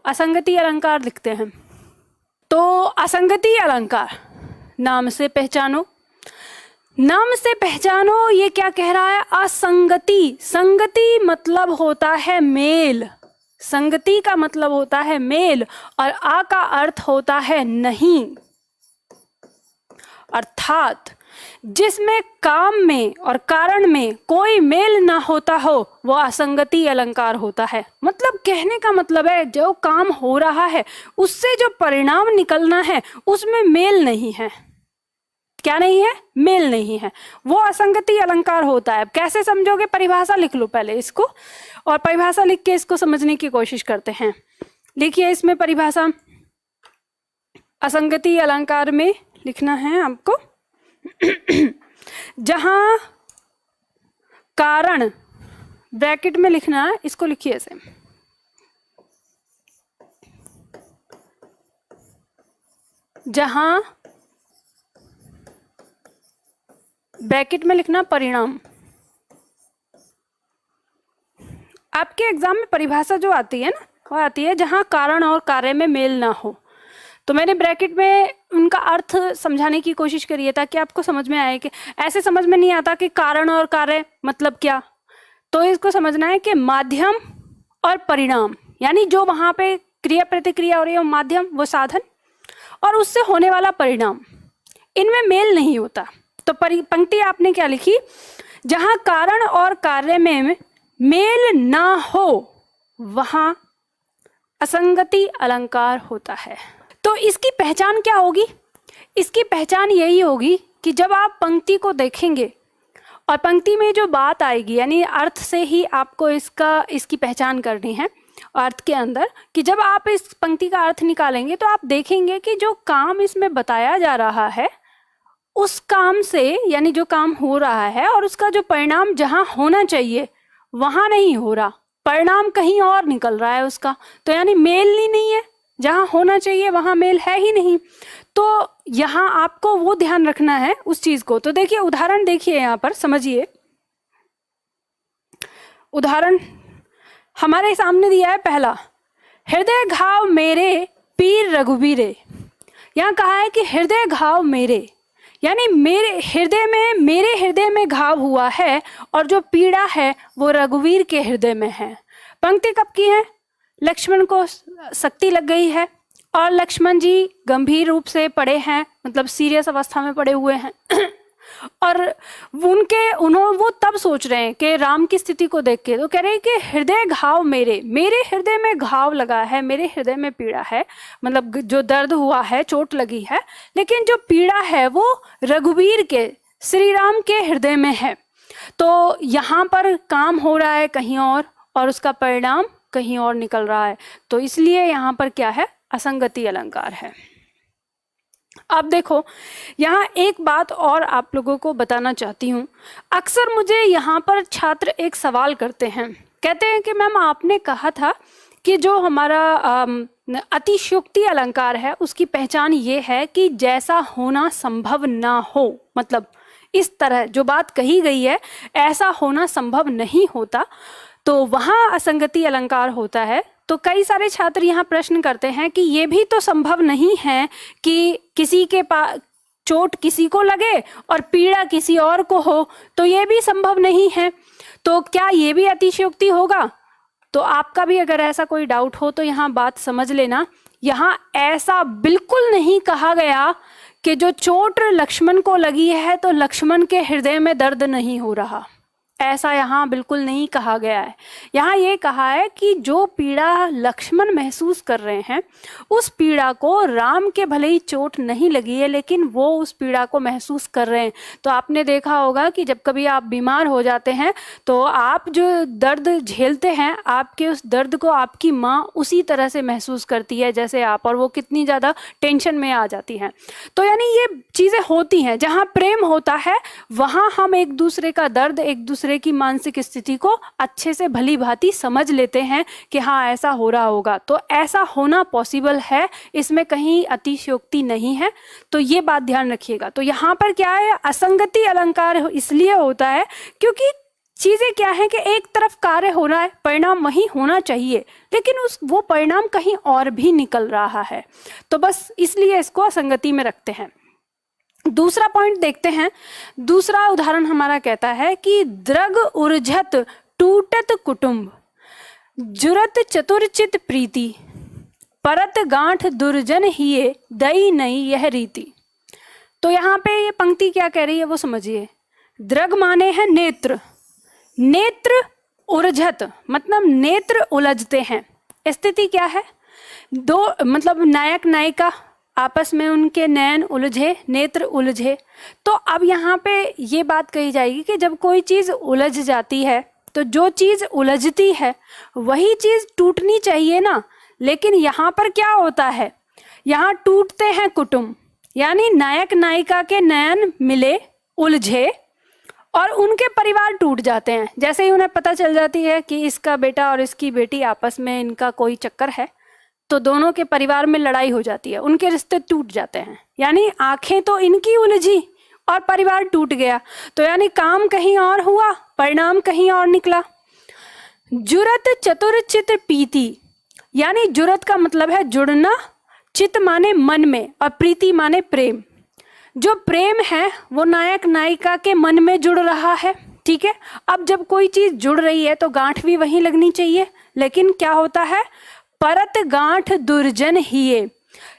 असंगति अलंकार लिखते हैं। तो असंगति अलंकार नाम से पहचानो, नाम से पहचानो ये क्या कह रहा है? असंगति। संगति मतलब होता है मेल, संगति का मतलब होता है मेल, और आ का अर्थ होता है नहीं। अर्थात जिसमें काम में और कारण में कोई मेल ना होता हो वह असंगति अलंकार होता है। मतलब कहने का मतलब है जो काम हो रहा है उससे जो परिणाम निकलना है उसमें मेल नहीं है। क्या नहीं है? मेल नहीं है, वो असंगति अलंकार होता है। अब कैसे समझोगे? परिभाषा लिख लो पहले इसको, और परिभाषा लिख के इसको समझने की कोशिश करते हैं। लिखिए इसमें परिभाषा, असंगति अलंकार में लिखना है आपको जहां कारण ब्रैकेट में लिखना है, इसको लिखिए ऐसे, जहां ब्रैकेट में लिखना परिणाम। आपके एग्जाम में परिभाषा जो आती है ना, वो आती है जहां कारण और कार्य में मेल ना हो। तो मैंने ब्रैकेट में उनका अर्थ समझाने की कोशिश करी है ताकि आपको समझ में आए कि ऐसे समझ में नहीं आता कि कारण और कार्य मतलब क्या। तो इसको समझना है कि माध्यम और परिणाम, यानी जो वहां पे क्रिया प्रतिक्रिया हो रही है वो माध्यम, वो साधन, और उससे होने वाला परिणाम, इनमें मेल नहीं होता। तो पंक्ति आपने क्या लिखी? जहां कारण और कार्य में मेल ना हो वहां असंगति अलंकार होता है। तो इसकी पहचान क्या होगी? इसकी पहचान यही होगी कि जब आप पंक्ति को देखेंगे और पंक्ति में जो बात आएगी, यानी अर्थ से ही आपको इसकी पहचान करनी है, अर्थ के अंदर, कि जब आप इस पंक्ति का अर्थ निकालेंगे तो आप देखेंगे कि जो काम इसमें बताया जा रहा है उस काम से, यानी जो काम हो रहा है और उसका जो परिणाम जहां होना चाहिए वहां नहीं हो रहा, परिणाम कहीं और निकल रहा है उसका। तो यानी मेल ही नहीं है, जहां होना चाहिए वहां मेल है ही नहीं। तो यहां आपको वो ध्यान रखना है उस चीज को। तो देखिए उदाहरण, देखिए यहां पर समझिए, उदाहरण हमारे सामने दिया है पहला, हृदय घाव मेरे पीर रघुबीरे। यहाँ कहा है कि हृदय घाव मेरे, यानी मेरे हृदय में घाव हुआ है और जो पीड़ा है वो रघुवीर के हृदय में है। पंक्ति कब की है? लक्ष्मण को शक्ति लग गई है और लक्ष्मण जी गंभीर रूप से पड़े हैं, मतलब सीरियस अवस्था में पड़े हुए हैं और वो तब सोच रहे हैं कि राम की स्थिति को देख के, तो कह रहे हैं कि हृदय घाव मेरे हृदय में घाव लगा है, मेरे हृदय में पीड़ा है, मतलब जो दर्द हुआ है, चोट लगी है, लेकिन जो पीड़ा है वो रघुवीर के, श्री राम के हृदय में है। तो यहाँ पर काम हो रहा है कहीं और उसका परिणाम कहीं और निकल रहा है। तो इसलिए यहाँ पर क्या है? असंगति अलंकार है। अब देखो यहाँ एक बात और आप लोगों को बताना चाहती हूँ। अक्सर मुझे यहाँ पर छात्र एक सवाल करते हैं, कहते हैं कि मैम आपने कहा था कि जो हमारा अतिशयोक्ति अलंकार है उसकी पहचान ये है कि जैसा होना संभव ना हो, मतलब इस तरह जो बात कही गई है ऐसा होना संभव नहीं होता, तो वहाँ असंगति अलंकार होता है। तो कई सारे छात्र यहाँ प्रश्न करते हैं कि ये भी तो संभव नहीं है कि किसी के पास चोट किसी को लगे और पीड़ा किसी और को हो, तो ये भी संभव नहीं है, तो क्या ये भी अतिशयोक्ति होगा? तो आपका भी अगर ऐसा कोई डाउट हो तो यहाँ बात समझ लेना, यहाँ ऐसा बिल्कुल नहीं कहा गया कि जो चोट लक्ष्मण को लगी है तो लक्ष्मण के हृदय में दर्द नहीं हो रहा, ऐसा यहाँ बिल्कुल नहीं कहा गया है। यहाँ ये कहा है कि जो पीड़ा लक्ष्मण महसूस कर रहे हैं उस पीड़ा को, राम के भले ही चोट नहीं लगी है लेकिन वो उस पीड़ा को महसूस कर रहे हैं। तो आपने देखा होगा कि जब कभी आप बीमार हो जाते हैं तो आप जो दर्द झेलते हैं, आपके उस दर्द को आपकी माँ उसी तरह से महसूस करती है जैसे आप, और वो कितनी ज़्यादा टेंशन में आ जाती हैं। तो यानी ये चीज़ें होती हैं, जहाँ प्रेम होता है वहाँ हम एक दूसरे का दर्द, एक दूसरे की मानसिक स्थिति को अच्छे से भली भांति समझ लेते हैं कि हाँ ऐसा हो रहा होगा। तो ऐसा होना पॉसिबल है, इसमें कहीं अतिशयोक्ति नहीं है, तो ये बात ध्यान रखिएगा। तो यहाँ पर क्या है? असंगति अलंकार इसलिए होता है क्योंकि चीजें क्या है कि एक तरफ कार्य हो रहा है, परिणाम वही होना चाहिए, लेकिन वो परिणाम कहीं और भी निकल रहा है। तो बस इसलिए इसको असंगति में रखते हैं। दूसरा पॉइंट देखते हैं। दूसरा उदाहरण हमारा कहता है कि द्रग उर्झत टूटत कुटुंब, जुरत चतुरचित प्रीति, परत गांठ दुर्जन हिये, दई नई यह रीति। तो यहाँ पे ये पंक्ति क्या कह रही है वो समझिए। द्रग माने हैं नेत्र, नेत्र उर्झत मतलब नेत्र उलझते हैं। स्थिति क्या है, दो मतलब नायक नायिका आपस में उनके नयन उलझे, नेत्र उलझे। तो अब यहाँ पे ये बात कही जाएगी कि जब कोई चीज़ उलझ जाती है तो जो चीज़ उलझती है वही चीज़ टूटनी चाहिए ना। लेकिन यहाँ पर क्या होता है, यहाँ टूटते हैं कुटुंब, यानी नायक नायिका के नयन मिले, उलझे और उनके परिवार टूट जाते हैं। जैसे ही उन्हें पता चल जाती है कि इसका बेटा और इसकी बेटी आपस में इनका कोई चक्कर है, तो दोनों के परिवार में लड़ाई हो जाती है, उनके रिश्ते टूट जाते हैं। यानी आंखें तो इनकी उलझी और परिवार टूट गया। तो यानी काम कहीं और हुआ, परिणाम कहीं और निकला। जुरत चतुर चित पीति, यानी जुरत का मतलब है जुड़ना, चित माने मन में और प्रीति माने प्रेम। जो प्रेम है वो नायक नायिका के मन में जुड़ रहा है, ठीक है। अब जब कोई चीज जुड़ रही है तो गांठ भी वहीं लगनी चाहिए, लेकिन क्या होता है, परत गांठ दुर्जन हिये।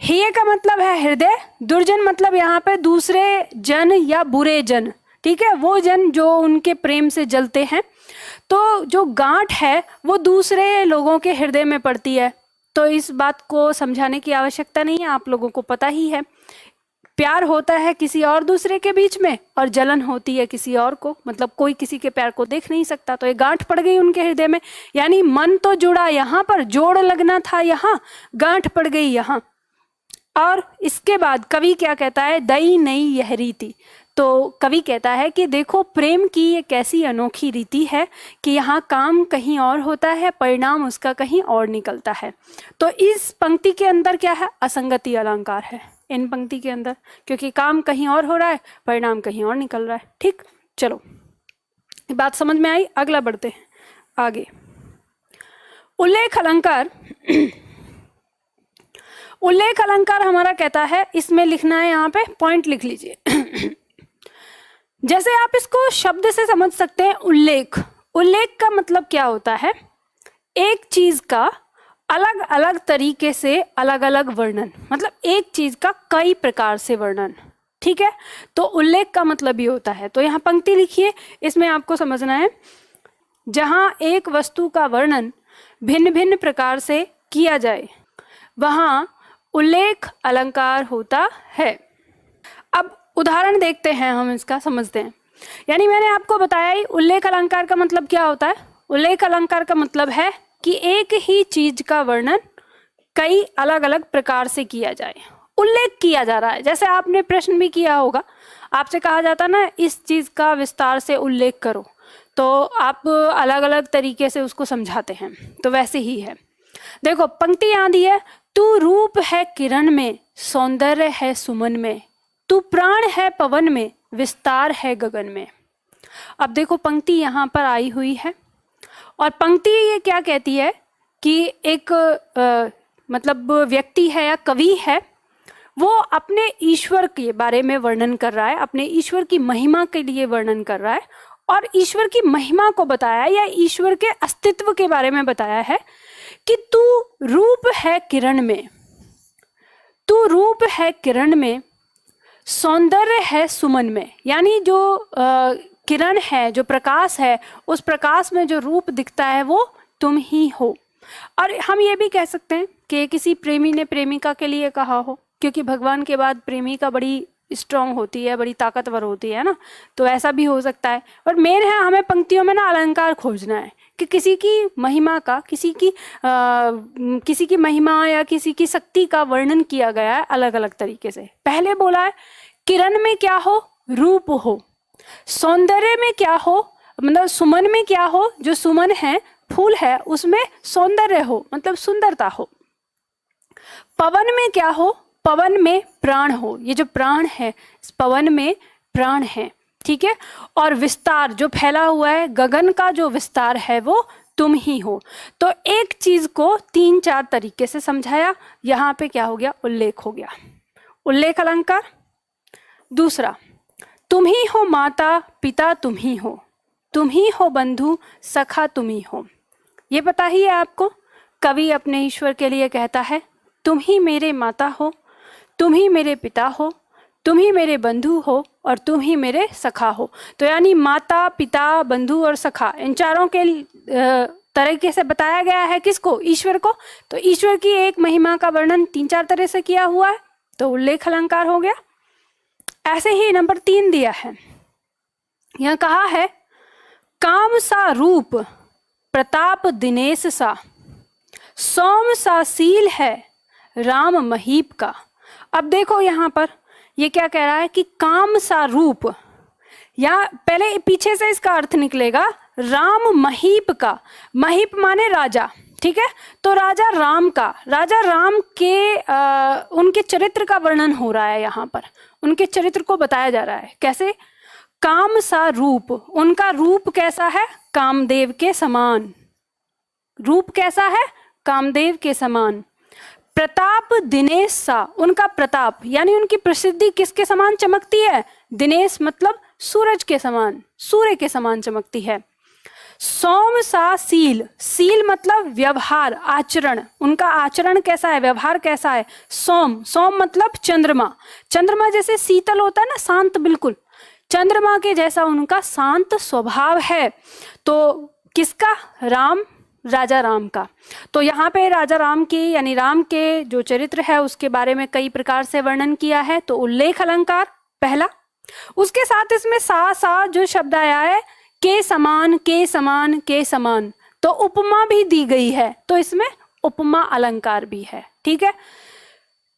हिये का मतलब है हृदय, दुर्जन मतलब यहाँ पे दूसरे जन या बुरे जन, ठीक है, वो जन जो उनके प्रेम से जलते हैं। तो जो गांठ है वो दूसरे लोगों के हृदय में पड़ती है। तो इस बात को समझाने की आवश्यकता नहीं है, आप लोगों को पता ही है। प्यार होता है किसी और दूसरे के बीच में और जलन होती है किसी और को, मतलब कोई किसी के प्यार को देख नहीं सकता। तो ये गांठ पड़ गई उनके हृदय में, यानी मन तो जुड़ा यहाँ पर, जोड़ लगना था यहाँ, गांठ पड़ गई यहाँ। और इसके बाद कवि क्या कहता है, दई नई यह रीति। तो कवि कहता है कि देखो प्रेम की ये कैसी अनोखी रीति है कि यहाँ काम कहीं और होता है, परिणाम उसका कहीं और निकलता है। तो इस पंक्ति के अंदर क्या है, असंगति अलंकार है इन पंक्ति के अंदर, क्योंकि काम कहीं और हो रहा है, परिणाम कहीं और निकल रहा है। ठीक, चलो बात समझ में आई, अगला बढ़ते हैं आगे। उल्लेख अलंकार उल्लेख अलंकार हमारा कहता है, इसमें लिखना है, यहाँ पे पॉइंट लिख लीजिए। जैसे आप इसको शब्द से समझ सकते हैं, उल्लेख। उल्लेख का मतलब क्या होता है, एक चीज का अलग अलग तरीके से अलग अलग वर्णन, मतलब एक चीज का कई प्रकार से वर्णन, ठीक है। तो उल्लेख का मतलब ये होता है। तो यहाँ पंक्ति लिखिए, इसमें आपको समझना है, जहाँ एक वस्तु का वर्णन भिन्न भिन्न प्रकार से किया जाए वहाँ उल्लेख अलंकार होता है। अब उदाहरण देखते हैं, हम इसका समझते हैं। यानी मैंने आपको बताया ही उल्लेख अलंकार का मतलब क्या होता है। उल्लेख अलंकार का मतलब है कि एक ही चीज का वर्णन कई अलग अलग प्रकार से किया जाए, उल्लेख किया जा रहा है। जैसे आपने प्रश्न भी किया होगा, आपसे कहा जाता ना इस चीज का विस्तार से उल्लेख करो, तो आप अलग अलग तरीके से उसको समझाते हैं। तो वैसे ही है। देखो पंक्ति यहाँ दी है, तू रूप है किरण में, सौंदर्य है सुमन में, तू प्राण है पवन में, विस्तार है गगन में। अब देखो पंक्ति यहाँ पर आई हुई है, और पंक्ति ये क्या कहती है कि एक मतलब व्यक्ति है या कवि है, वो अपने ईश्वर के बारे में वर्णन कर रहा है, अपने ईश्वर की महिमा के लिए वर्णन कर रहा है, और ईश्वर की महिमा को बताया या ईश्वर के अस्तित्व के बारे में बताया है कि तू रूप है किरण में, तू रूप है किरण में, सौंदर्य है सुमन में। यानी जो किरण है, जो प्रकाश है, उस प्रकाश में जो रूप दिखता है वो तुम ही हो। और हम ये भी कह सकते हैं कि किसी प्रेमी ने प्रेमिका के लिए कहा हो, क्योंकि भगवान के बाद प्रेमिका बड़ी स्ट्रांग होती है, बड़ी ताकतवर होती है ना, तो ऐसा भी हो सकता है। और मेन है हमें पंक्तियों में ना अलंकार खोजना है कि किसी की महिमा का, किसी की महिमा या किसी की शक्ति का वर्णन किया गया है अलग अलग तरीके से। पहले बोला है किरण में क्या हो, रूप हो, सौंदर्य में क्या हो, मतलब सुमन में क्या हो, जो सुमन है फूल है उसमें सौंदर्य हो, मतलब सुंदरता हो। पवन में क्या हो, पवन में प्राण हो, ये जो प्राण है इस पवन में प्राण है, ठीक है, और विस्तार जो फैला हुआ है, गगन का जो विस्तार है वो तुम ही हो। तो एक चीज को 3-4 तरीके से समझाया, यहाँ पे क्या हो गया, उल्लेख हो गया, उल्लेख अलंकार। दूसरा, तुम ही हो माता पिता तुम ही हो बंधु सखा तुम ही हो। ये पता ही है आपको, कवि अपने ईश्वर के लिए कहता है तुम ही मेरे माता हो, तुम ही मेरे पिता हो, तुम ही मेरे बंधु हो और तुम ही मेरे सखा हो। तो यानी माता पिता बंधु और सखा, इन चारों के तरीके से बताया गया है किसको, ईश्वर को। तो ईश्वर की एक महिमा का वर्णन 3-4 तरह से किया हुआ है, तो उल्लेख अलंकार हो गया। ऐसे ही नंबर 3 दिया है, यह कहा है काम सा रूप प्रताप दिनेश सा, सौम सा सील है राम महीप का। अब देखो यहाँ पर ये क्या कह रहा है कि काम सा रूप, या पहले पीछे से इसका अर्थ निकलेगा राम महीप का। महीप माने राजा, ठीक है, तो राजा राम का, राजा राम के उनके चरित्र का वर्णन हो रहा है यहाँ पर, उनके चरित्र को बताया जा रहा है। कैसे, काम सा रूप, उनका रूप कैसा है, कामदेव के समान। रूप कैसा है, कामदेव के समान। प्रताप दिनेश सा, उनका प्रताप यानी उनकी प्रसिद्धि किसके समान चमकती है, दिनेश मतलब सूरज के समान, सूर्य के समान चमकती है। सौम सा सील, सील मतलब व्यवहार, आचरण, उनका आचरण कैसा है, व्यवहार कैसा है। सोम, सोम मतलब चंद्रमा, चंद्रमा जैसे शीतल होता है ना, शांत, बिल्कुल चंद्रमा के जैसा उनका शांत स्वभाव है। तो किसका, राम, राजा राम का। तो यहाँ पे राजा राम की यानी राम के जो चरित्र है उसके बारे में कई प्रकार से वर्णन किया है, तो उल्लेख अलंकार पहला। उसके साथ इसमें सा जो शब्द आया है, के समान के समान के समान, तो उपमा भी दी गई है, तो इसमें उपमा अलंकार भी है, ठीक है,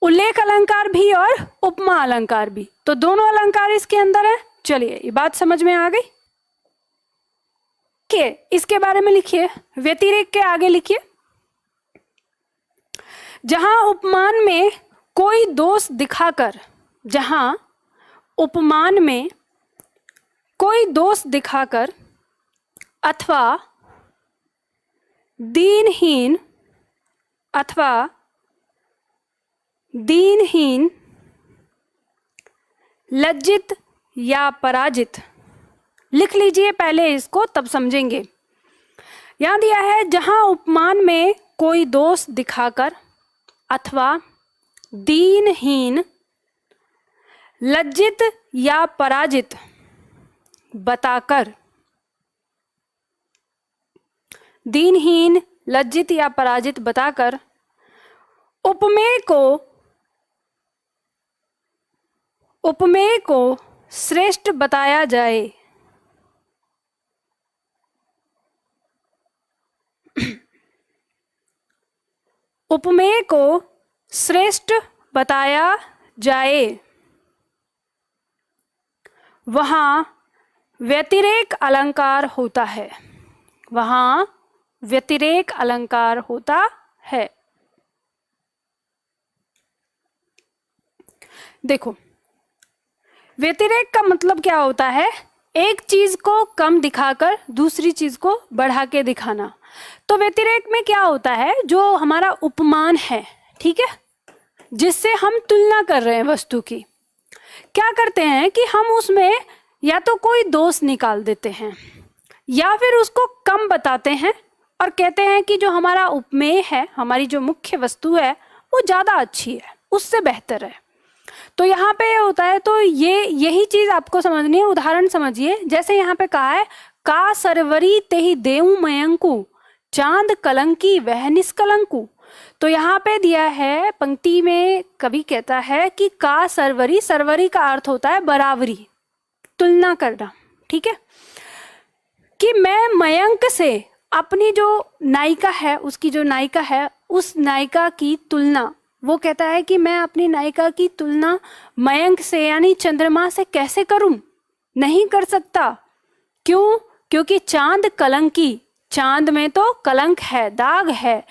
उल्लेख अलंकार भी और उपमा अलंकार भी, तो दोनों अलंकार इसके अंदर है। चलिए ये बात समझ में आ गई। इसके बारे में लिखिए, व्यतिरेक के आगे लिखिए, जहां उपमान में कोई दोष दिखाकर, जहां उपमान में कोई दोष दिखाकर अथवा दीनहीन लज्जित या पराजित, लिख लीजिए पहले इसको तब समझेंगे। यहां दिया है जहां उपमान में कोई दोष दिखाकर अथवा दीनहीन लज्जित या पराजित बताकर, दीनहीन लज्जित या पराजित बताकर उपमेय को श्रेष्ठ बताया जाए। उपमेय को श्रेष्ठ बताया जाए, वहां व्यतिरेक अलंकार होता है, वहां व्यतिरेक अलंकार होता है। देखो व्यतिरेक का मतलब क्या होता है, एक चीज को कम दिखाकर दूसरी चीज को बढ़ा के दिखाना। तो व्यतिरेक में क्या होता है, जो हमारा उपमान है, ठीक है, जिससे हम तुलना कर रहे हैं वस्तु की, क्या करते हैं कि हम उसमें या तो कोई दोष निकाल देते हैं या फिर उसको कम बताते हैं और कहते हैं कि जो हमारा उपमेय है, हमारी जो मुख्य वस्तु है वो ज़्यादा अच्छी है, उससे बेहतर है। तो यहाँ पे होता है, तो यही चीज आपको समझनी है। उदाहरण समझिए, जैसे यहाँ पे कहा है का सरवरी तेहि देऊ मयंकु, चांद कलंकी वह निष्कलंकु। तो यहाँ पे दिया है पंक्ति में, कवि कहता है कि का सरवरी, सरवरी का अर्थ होता है बराबरी, तुलना करना, ठीक है, कि मैं मयंक से अपनी जो नायिका है, उसकी जो नायिका है उस नायिका की तुलना, वो कहता है कि मैं अपनी नायिका की तुलना मयंक से यानी चंद्रमा से कैसे करूं, नहीं कर सकता। क्यों? क्योंकि चांद कलंकी, चांद में तो कलंक है, दाग है,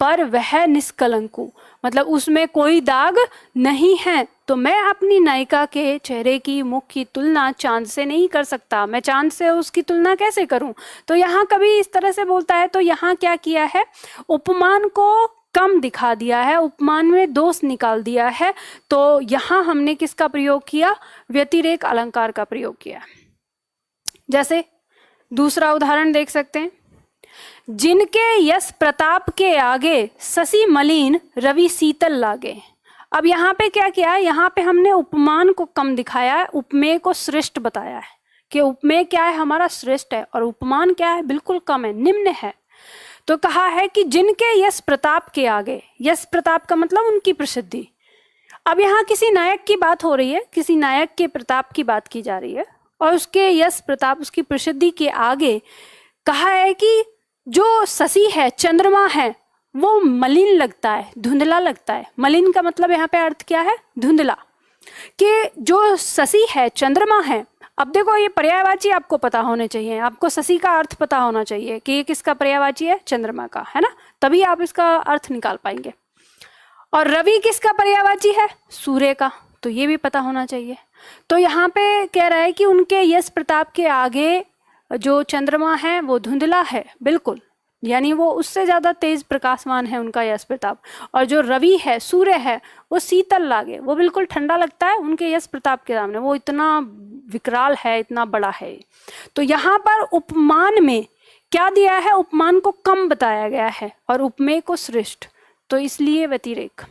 पर वह निष्कलंकु, मतलब उसमें कोई दाग नहीं है। तो मैं अपनी नायिका के चेहरे की, मुख की तुलना चांद से नहीं कर सकता। मैं चांद से उसकी तुलना कैसे करूं? तो यहाँ कभी इस तरह से बोलता है, तो यहाँ क्या किया है, उपमान को कम दिखा दिया है, उपमान में दोष निकाल दिया है। तो यहाँ हमने किसका प्रयोग किया? व्यतिरेक अलंकार का प्रयोग किया। जैसे दूसरा उदाहरण देख सकते हैं, जिनके यश प्रताप के आगे शशि मलिन रवि शीतल लागे। अब यहाँ पे क्या किया है, यहाँ पे हमने उपमान को कम दिखाया है, उपमेय को श्रेष्ठ बताया है कि उपमेय क्या है, हमारा श्रेष्ठ है, और उपमान क्या है, बिल्कुल कम है, निम्न है। तो कहा है कि जिनके यश प्रताप के आगे, यश प्रताप का मतलब उनकी प्रसिद्धि। अब यहाँ किसी नायक की बात हो रही है, किसी नायक के प्रताप की बात की जा रही है, और उसके यश प्रताप, उसकी प्रसिद्धि के आगे कहा है कि जो शशि है, चंद्रमा है, वो मलिन लगता है, धुंधला लगता है। मलिन का मतलब यहाँ पे अर्थ क्या है? धुंधला। कि जो शशि है, चंद्रमा है। अब देखो, ये पर्यायवाची आपको पता होने चाहिए, आपको शशि का अर्थ पता होना चाहिए कि ये किसका पर्यायवाची है? चंद्रमा का, है ना, तभी आप इसका अर्थ निकाल पाएंगे। और रवि किसका पर्यायवाची है? सूर्य का, तो ये भी पता होना चाहिए। तो यहाँ पे कह रहा है कि उनके यश प्रताप के आगे जो चंद्रमा है वो धुंधला है, बिल्कुल, यानी वो उससे ज्यादा तेज प्रकाशमान है उनका यश प्रताप। और जो रवि है, सूर्य है, वो शीतल लागे, वो बिल्कुल ठंडा लगता है उनके यश प्रताप के सामने, वो इतना विकराल है, इतना बड़ा है। तो यहाँ पर उपमान में क्या दिया है? उपमान को कम बताया गया है और उपमेय को श्रेष्ठ, तो इसलिए व्यतिरेक।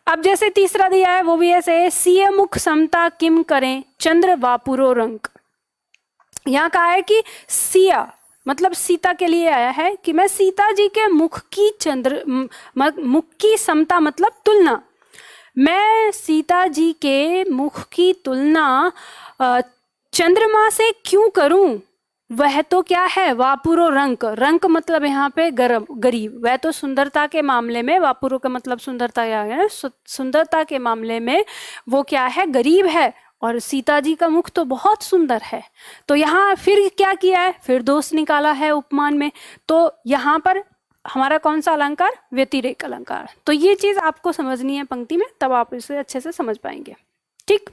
अब जैसे तीसरा दिया है, वो भी ऐसे है, सीय मुख समता किम करें चंद्र वापुरो रंग। यहाँ कहा है कि सिया मतलब सीता के लिए आया है कि मैं सीता जी के मुख की मुख की समता मतलब तुलना, मैं सीता जी के मुख की तुलना चंद्रमा से क्यों करूं? वह तो क्या है? वापुरो रंक, रंक मतलब यहाँ पे गरीब। वह तो सुंदरता के मामले में, वापुरो का मतलब सुंदरता क्या है? सुंदरता के मामले में वो क्या है? गरीब है, और सीता जी का मुख तो बहुत सुंदर है। तो यहाँ फिर क्या किया है? फिर दोष निकाला है उपमान में। तो यहाँ पर हमारा कौन सा अलंकार? व्यतिरेक अलंकार। तो ये चीज आपको समझनी है पंक्ति में, तब आप इसे अच्छे से समझ पाएंगे। ठीक।